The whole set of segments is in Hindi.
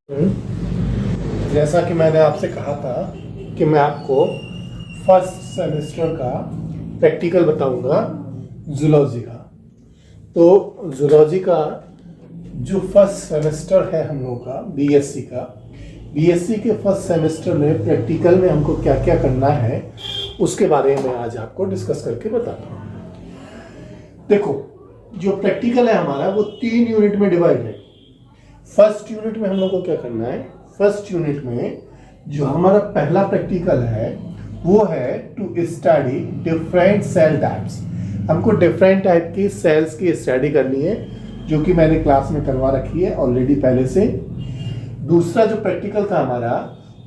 जैसा कि मैंने आपसे कहा था कि मैं आपको फर्स्ट सेमेस्टर का प्रैक्टिकल बताऊंगा जूलॉजी का। तो जूलॉजी का जो फर्स्ट सेमेस्टर है हम लोगों का बीएससी के फर्स्ट सेमेस्टर में प्रैक्टिकल में हमको क्या क्या करना है उसके बारे में आज आपको डिस्कस करके बताता हूँ। देखो, जो प्रैक्टिकल है हमारा वो 3 यूनिट में डिवाइड है। फर्स्ट यूनिट में हम लोग को क्या करना है, फर्स्ट यूनिट में जो हमारा पहला प्रैक्टिकल है वो है to study different cell types. हमको डिफरेंट टाइप की सेल्स की स्टडी करनी है, जो कि मैंने क्लास में करवा रखी है ऑलरेडी पहले से। दूसरा जो प्रैक्टिकल था हमारा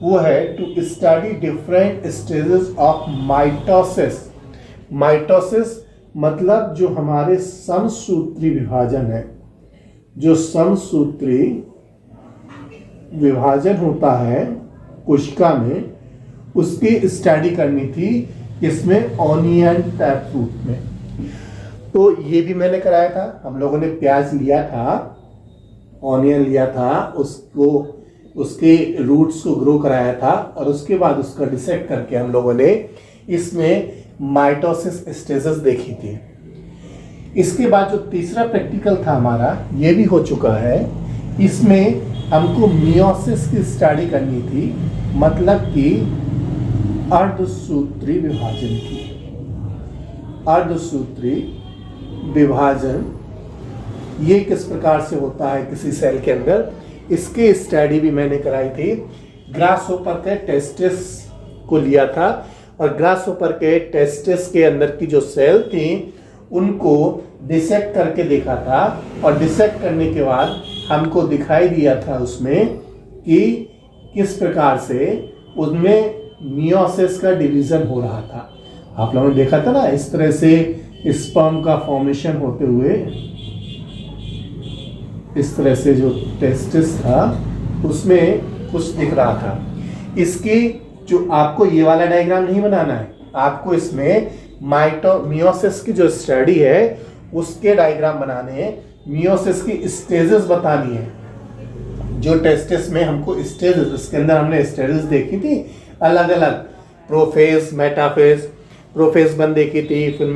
वो है to study different stages of mitosis. Mitosis मतलब जो हमारे समसूत्री विभाजन है, जो समसूत्री विभाजन होता है कोशिका में, उसकी स्टडी करनी थी इसमें ऑनियन टैप फ्रूट में। तो ये भी मैंने कराया था। हम लोगों ने प्याज लिया था, ऑनियन लिया था, उसको उसके रूट्स को ग्रो कराया था और उसके बाद उसका डिसेक्ट करके हम लोगों ने इसमें माइटोसिस स्टेजेस देखी थी। इसके बाद जो तीसरा प्रैक्टिकल था हमारा ये भी हो चुका है। इसमें हमको मियोसिस की स्टडी करनी थी, मतलब कि अर्धसूत्री विभाजन की। अर्धसूत्री विभाजन ये किस प्रकार से होता है किसी सेल के अंदर, इसकी स्टडी भी मैंने कराई थी। ग्रासहोपर के टेस्टिस को लिया था और ग्रासहोपर के टेस्टिस के अंदर की जो सेल थी उनको डिसेक्ट करके देखा था और डिसेक्ट करने के बाद हमको दिखाई दिया था उसमें कि किस प्रकार से उसमें मियोसिस का डिवीजन हो रहा था। आप लोगों ने देखा था ना, इस तरह से स्पर्म का फॉर्मेशन होते हुए, इस तरह से जो टेस्टिस था उसमें कुछ दिख रहा था। इसकी जो आपको ये वाला डायग्राम नहीं बनाना है, आपको इसमें मियोसिस की जो स्टडी है उसके डायग्राम बनाने हैं, मियोसिस की स्टेजेस बतानी है। जो टेस्टिस में हमको स्टेजेस, इसके अंदर हमने स्टेजेस देखी थी अलग अलग, प्रोफेज, मेटाफेज, प्रोफेज बन देखी थी, फिर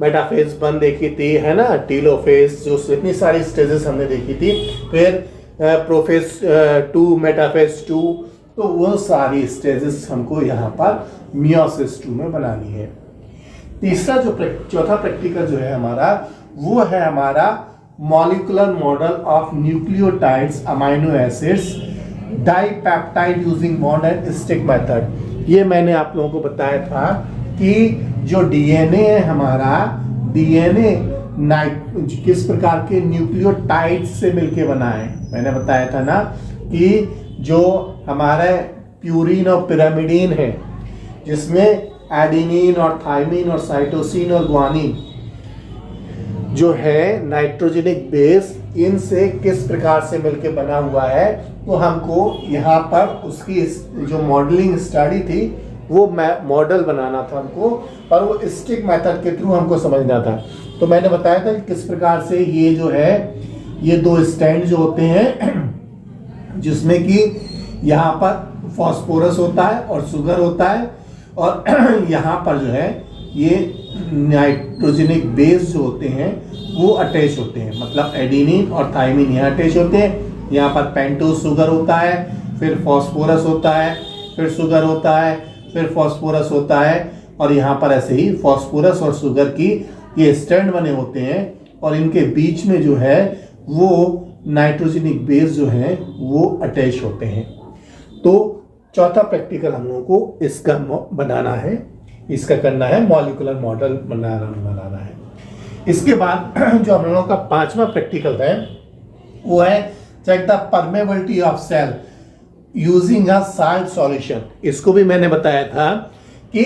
मेटाफेज बन देखी थी, है ना, टीलोफेज, जो इतनी सारी स्टेजेस हमने देखी थी। फिर प्रोफेज 2, मेटाफेज 2, तो वो सारी स्टेजेस हमको यहाँ पर मियोसिस 2 में बनानी है। तीसरा जो चौथा प्रैक्टिकल जो है हमारा वो है हमारा molecular model of nucleotides, amino acids, dipeptide using bond and stick method. ये मैंने आप लोगों को बताया था कि जो डीएनए है हमारा, डीएनए किस प्रकार के न्यूक्लियोटाइड्स से मिलके बना है। मैंने बताया था ना कि जो हमारा प्यूरिन और पिरामिडीन है, जिसमें एडेनिन और थाइमिन और साइटोसिन और ग्वानिन जो है नाइट्रोजेनिक बेस, इनसे किस प्रकार से मिलके बना हुआ है। तो हमको यहाँ पर उसकी जो मॉडलिंग स्टडी थी वो मॉडल बनाना था हमको, और वो स्टिक मेथड के थ्रू हमको समझना था। तो मैंने बताया था कि किस प्रकार से ये जो है, ये 2 स्टैंड जो होते हैं जिसमें कि यहाँ पर फॉस्फोरस होता है और शुगर होता है, और यहाँ पर जो है ये नाइट्रोजेनिक बेस जो होते हैं वो अटैच होते हैं, मतलब एडेनिन और थाइमिन यहाँ अटैच होते हैं। यहाँ पर पेंटोज शुगर होता है, फिर फॉस्फोरस होता है, फिर शुगर होता है, फिर फॉस्फोरस होता है, और यहाँ पर ऐसे ही फॉस्फोरस और शुगर की ये स्टैंड बने होते हैं, और इनके बीच में जो है वो नाइट्रोजेनिक बेस जो है वो अटैच होते हैं। तो चौथा प्रैक्टिकल हम लोगों को इसका बनाना है, इसका करना है, मॉलिक्यूलर मॉडल बनाना है। इसके बाद जो हम लोगों का 5वां प्रैक्टिकल है वो है check the permeability of cell using a salt solution. इसको भी मैंने बताया था कि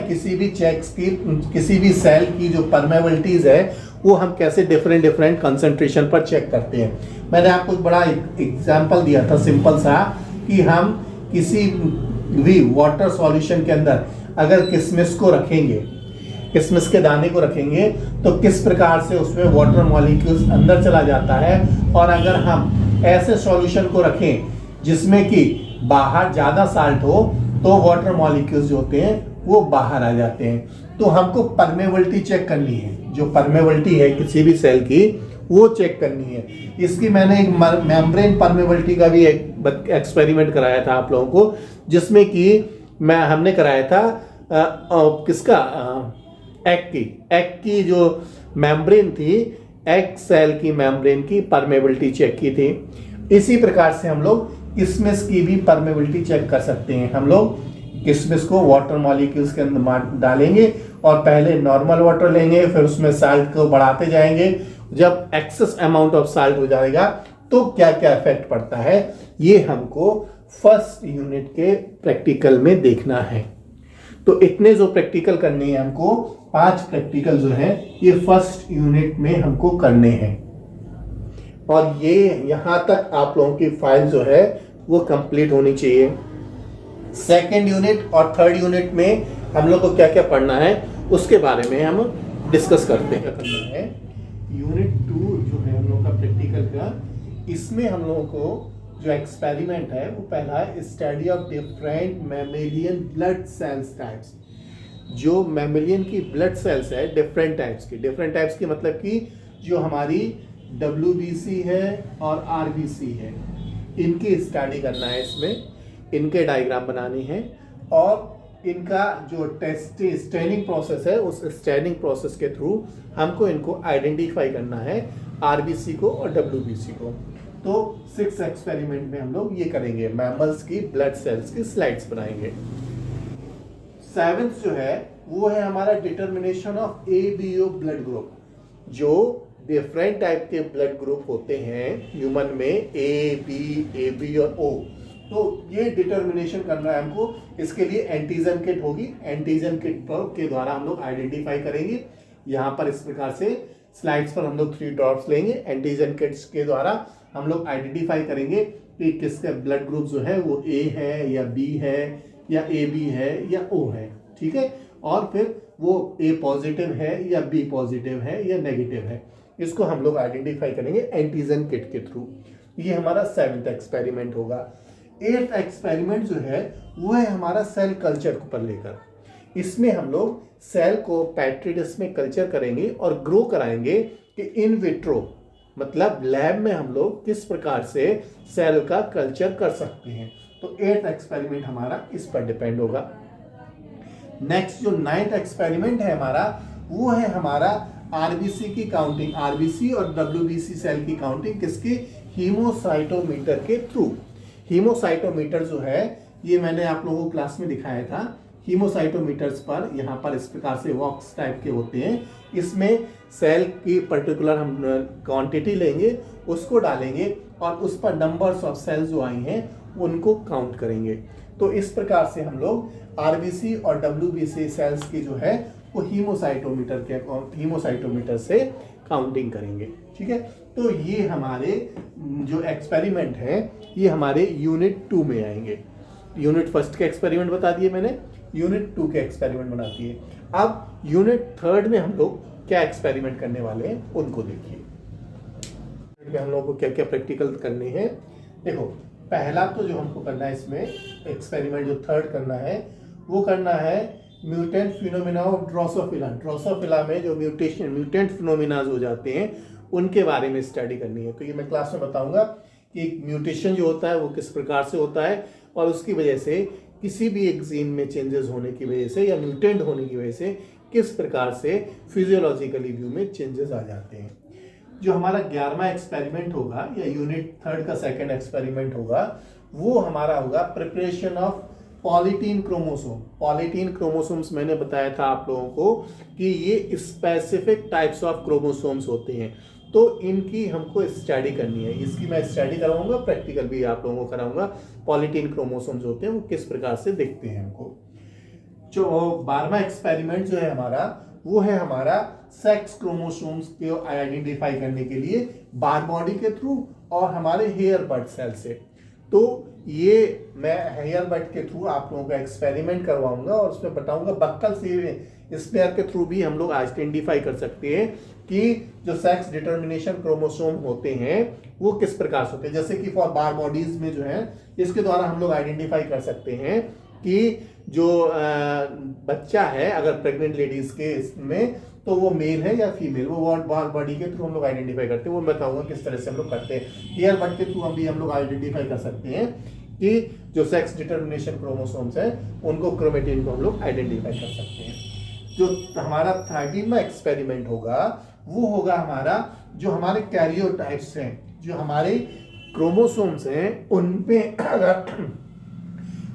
किसी भी सेल की जो परमेबिलिटीज है वो हम कैसे डिफरेंट कंसंट्रेशन पर चेक करते हैं। मैंने आपको एक बड़ा एग्जांपल दिया था सिंपल सा, कि हम किसी भी वाटर सॉल्यूशन के अंदर अगर किशमिश को रखेंगे, किशमिश के दाने को रखेंगे, तो किस प्रकार से उसमें वाटर मॉलिक्यूल्स अंदर चला जाता है। और अगर हम ऐसे सॉल्यूशन को रखें जिसमें कि बाहर ज़्यादा साल्ट हो तो वाटर मॉलिक्यूल्स जो होते हैं वो बाहर आ जाते हैं। तो हमको परमेबिलिटी चेक करनी है, जो परमेबिलिटी है किसी भी सेल की वो चेक करनी है। इसकी मैंने एक मेम्ब्रेन परमेबिलिटी का भी एक एक्सपेरिमेंट कराया था आप लोगों को, जिसमें कि हमने कराया था किसका, एग की जो मेम्ब्रेन थी, एग सेल की मेम्ब्रेन की परमेबिलिटी चेक की थी। इसी प्रकार से हम लोग किशमिश की भी परमेबिलिटी चेक कर सकते हैं। हम लोग किशमिश को वाटर मॉलिक्यूल्स के अंदर डालेंगे और पहले नॉर्मल वाटर लेंगे, फिर उसमें साल्ट को बढ़ाते जाएंगे। जब एक्सेस अमाउंट ऑफ साल्ट हो जाएगा तो क्या क्या इफेक्ट पड़ता है, ये हमको फर्स्ट यूनिट के प्रैक्टिकल में देखना है। तो इतने जो प्रैक्टिकल करने हैं हमको, 5 प्रैक्टिकल जो है ये फर्स्ट यूनिट में हमको करने हैं। और ये यहां तक आप लोगों की फाइल जो है वो कंप्लीट होनी चाहिए। सेकेंड यूनिट और थर्ड यूनिट में हम लोग को क्या क्या पढ़ना है उसके बारे में हम डिस्कस करते हैं। क्या करना है, यूनिट 2 जो है हम लोग का प्रैक्टिकल का, इसमें हम लोगों को जो एक्सपेरिमेंट है वो पहला है study of different mammalian blood cells types. जो मैमेलियन की ब्लड सेल्स है डिफरेंट टाइप्स की मतलब कि जो हमारी WBC है और RBC है, इनकी स्टडी करना है। इसमें इनके डायग्राम बनाने हैं और इनका जो स्टैनिंग प्रोसेस है उस स्टैनिंग प्रोसेस के थ्रू हमको इनको आइडेंटिफाई करना है, RBC को और WBC को। तो 6 एक्सपेरिमेंट में हम लोग ये करेंगे, मैमल्स की ब्लड सेल्स की स्लाइड्स बनाएंगे। 7th जो है वो है हमारा determination of ABO blood group. जो डिफरेंट टाइप के ब्लड ग्रुप होते हैं ह्यूमन में, AB और O, तो ये डिटर्मिनेशन करना है हमको। इसके लिए एंटीजन किट होगी, एंटीजन किट के द्वारा हम लोग आइडेंटिफाई करेंगे। यहाँ पर इस प्रकार से स्लाइड्स पर हम लोग 3 ड्रॉप्स लेंगे, एंटीजन किट्स के द्वारा हम लोग आइडेंटिफाई करेंगे कि किसका ब्लड ग्रुप जो है वो A है या B है या AB है या O है, ठीक है। और फिर वो A पॉजिटिव है या B पॉजिटिव है या नेगेटिव है, इसको हम लोग आइडेंटिफाई करेंगे एंटीजन किट के थ्रू। ये हमारा 7th एक्सपेरिमेंट होगा। 8th एक्सपेरिमेंट जो है वो है हमारा सेल कल्चर पर लेकर। इसमें हम लोग सेल को पेट्री डिश में कल्चर करेंगे और ग्रो कराएंगे कि इन विट्रो मतलब लैब में हम लोग किस प्रकार से सेल का कल्चर कर सकते हैं। तो 8th एक्सपेरिमेंट हमारा इस पर डिपेंड होगा। नेक्स्ट जो 9th एक्सपेरिमेंट है हमारा, वो है हमारा RBC की काउंटिंग, RBC और WBC सेल की काउंटिंग किसके, हीमोसाइटोमीटर के थ्रू। हीमोसाइटोमीटर जो है ये मैंने आप लोगों को क्लास में दिखाया था। हीमोसाइटोमीटर्स पर यहाँ पर इस प्रकार से बॉक्स टाइप के होते हैं, इसमें सेल की पर्टिकुलर हम क्वांटिटी लेंगे, उसको डालेंगे और उस पर नंबर्स ऑफ सेल्स जो आई हैं उनको काउंट करेंगे। तो इस प्रकार से हम लोग RBC और WBC सेल्स की जो है वो हीमोसाइटोमीटर से काउंटिंग करेंगे, ठीक है। तो ये हमारे जो एक्सपेरिमेंट हैं ये हमारे यूनिट 2 में आएंगे। यूनिट 1 के एक्सपेरिमेंट बता दिए मैंने, यूनिट 2 के एक्सपेरिमेंट बना दिए। अब यूनिट 3 में हम लोग क्या एक्सपेरिमेंट करने वाले हैं उनको देखिए। हम लोग को क्या क्या प्रैक्टिकल करने हैं, देखो पहला तो जो हमको करना है इसमें एक्सपेरिमेंट जो 3rd करना है वो करना है mutant phenomena of Drosophila. Drosophila में जो म्यूटेंट फिनोमिनाज हो जाते हैं उनके बारे में स्टडी करनी है। तो ये मैं क्लास में बताऊंगा कि म्यूटेशन जो होता है वो किस प्रकार से होता है और उसकी वजह से किसी भी एक जीन में चेंजेस होने की वजह से या म्यूटेंट होने की वजह से किस प्रकार से फिजियोलॉजिकली व्यू में चेंजेस आ जाते हैं। जो हमारा 11वां एक्सपेरिमेंट होगा या यूनिट 3 का 2nd एक्सपेरिमेंट होगा वो हमारा होगा preparation of polytene chromosome. Polytene chromosomes मैंने बताया था आप लोगों को कि ये स्पेसिफिक टाइप्स ऑफ क्रोमोसोम्स होते हैं, तो इनकी हमको स्टडी करनी है। इसकी मैं स्टडी कराऊंगा, प्रैक्टिकल भी आप लोगों को कराऊंगा। पॉलीटीन क्रोमोसोम्स होते हैं वो किस प्रकार से दिखते हैं हमको। जो 12वां एक्सपेरिमेंट जो है हमारा वो है हमारा सेक्स क्रोमोसोम्स को आइडेंटिफाई करने के लिए बार बॉडी के थ्रू और हमारे हेयर बड सेल से। तो ये मैं हेयर बड के थ्रू आप लोगों का एक्सपेरिमेंट करवाऊंगा और उसमें बताऊंगा बक्कल से स्पेयर के थ्रू भी हम लोग आइडेंटिफाई कर सकते हैं कि जो सेक्स डिटर्मिनेशन क्रोमोसोम होते हैं वो किस प्रकार से होते हैं। जैसे कि फॉर बार बॉडीज में जो है इसके द्वारा हम लोग आइडेंटिफाई कर सकते हैं कि जो बच्चा है अगर प्रेग्नेंट लेडीज के इसमें तो वो मेल है या फीमेल, वो बार बॉडी के थ्रू हम लोग आइडेंटिफाई करते हैं। वो मैं बताऊंगा किस तरह से हम लोग करते हैं। हेयर बड के थ्रू हम लोग आइडेंटिफाई कर सकते हैं कि जो सेक्स डिटर्मिनेशन क्रोमोसोम्स है उनको, क्रोमेटिन को हम लोग आइडेंटिफाई कर सकते हैं। जो हमारा 13वां एक्सपेरिमेंट होगा वो होगा हमारा जो हमारे कैरियोटाइप्स हैं, जो हमारे क्रोमोसोम्स हैं उनपे अगर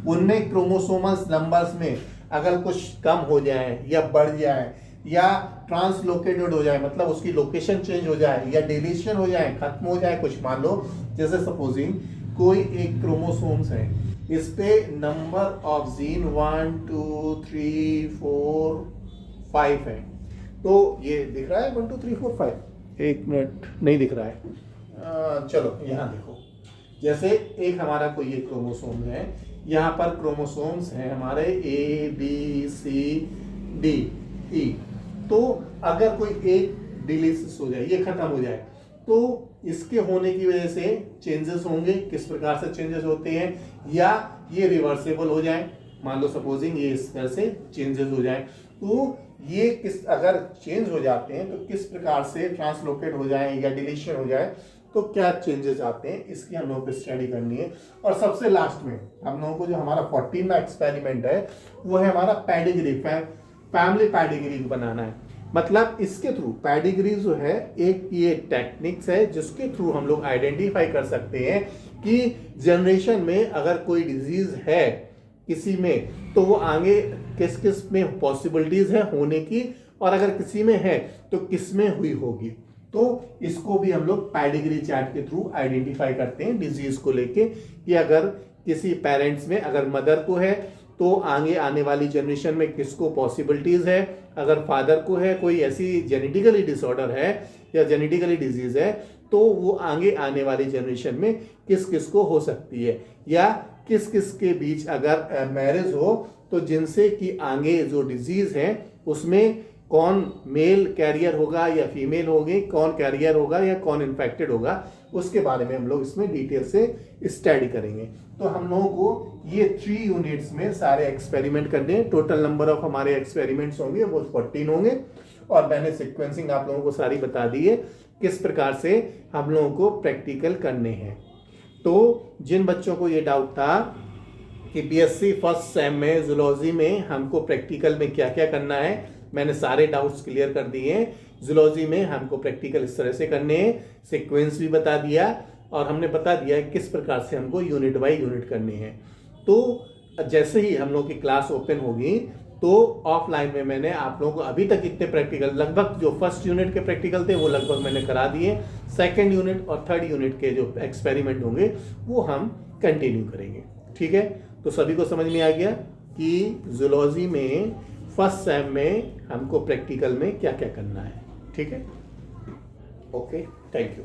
उनमें क्रोमोसोमल नंबर्स में अगर कुछ कम हो जाए या बढ़ जाए या ट्रांसलोकेटेड हो जाए, मतलब उसकी लोकेशन चेंज हो जाए या डिलीशन हो जाए, खत्म हो जाए कुछ, मान लो जैसे सपोजिंग कोई एक क्रोमोसोम्स है, इस पे नंबर ऑफ जीन 1 2 3 4 5 है, तो ये दिख रहा है 1 2 3 4 5, एक मिनट नहीं दिख रहा है, चलो यहाँ देखो, जैसे एक हमारा कोई एक क्रोमोसोम है, यहाँ पर क्रोमोसोम्स हैं हमारे A B C D E, तो अगर कोई एक डिलीट हो जाए, ये खत्म हो जाए, तो इसके होने की वजह से चेंजेस होंगे। किस प्रकार से चेंजेस होते हैं, या ये रिवर्सेबल हो जाए, मान लो सपोजिंग ये इस तरह से चेंजेस हो जाए, तो ये किस अगर चेंज हो जाते हैं तो किस प्रकार से ट्रांसलोकेट हो जाए या डिलीशन हो जाए, तो क्या चेंजेस आते हैं, इसकी हम लोगों को स्टडी करनी है। और सबसे लास्ट में हम लोगों को जो हमारा 14वां एक्सपेरिमेंट है वो है हमारा पैडिग्री, फैमिली पैडिग्री बनाना है। मतलब इसके थ्रू पैडिग्री जो है एक ये टेक्निक्स है जिसके थ्रू हम लोग आइडेंटिफाई कर सकते हैं कि जनरेशन में अगर कोई डिजीज है किसी में तो वो आगे किस किस में पॉसिबिलिटीज है होने की, और अगर किसी में है तो किस में हुई होगी। तो इसको भी हम लोग पैडिग्री चार्ट के थ्रू आइडेंटिफाई करते हैं डिजीज को लेके, कि अगर किसी पेरेंट्स में अगर मदर को है तो आगे आने वाली जनरेशन में किसको पॉसिबिलिटीज है, अगर फादर को है कोई ऐसी जेनेटिकली डिसऑर्डर है या जेनेटिकली डिजीज है तो वो आगे आने वाली जनरेशन में किस किस को हो सकती है, या किस किस के बीच अगर मैरिज हो तो जिनसे कि आगे जो डिजीज है उसमें कौन मेल कैरियर होगा या फीमेल होगी, कौन कैरियर होगा या कौन इन्फेक्टेड होगा, उसके बारे में हम लोग इसमें डिटेल से स्टडी करेंगे। तो हम लोगों को ये 3 यूनिट्स में सारे एक्सपेरिमेंट करने हैं। टोटल नंबर ऑफ हमारे एक्सपेरिमेंट्स होंगे वो 14 होंगे, और मैंने सिक्वेंसिंग आप लोगों को सारी बता दी है किस प्रकार से हम लोगों को प्रैक्टिकल करने हैं। तो जिन बच्चों को ये डाउट था कि बीएससी फर्स्ट सेम में जूलॉजी में हमको प्रैक्टिकल में क्या क्या करना है, मैंने सारे डाउट्स क्लियर कर दिए हैं। जूलॉजी में हमको प्रैक्टिकल इस तरह से करने हैं, सीक्वेंस भी बता दिया, और हमने बता दिया किस प्रकार से हमको यूनिट बाय यूनिट करने हैं। तो जैसे ही हम लोग की क्लास ओपन होगी तो ऑफलाइन में मैंने आप लोगों को अभी तक इतने प्रैक्टिकल, लगभग जो फर्स्ट यूनिट के प्रैक्टिकल थे वो लगभग मैंने करा दिए। सेकेंड यूनिट और थर्ड यूनिट के जो एक्सपेरिमेंट होंगे वो हम कंटिन्यू करेंगे। ठीक है, तो सभी को समझ में आ गया कि जूलॉजी में फर्स्ट सेम में हमको प्रैक्टिकल में क्या क्या करना है। ठीक है, ओके, थैंक यू।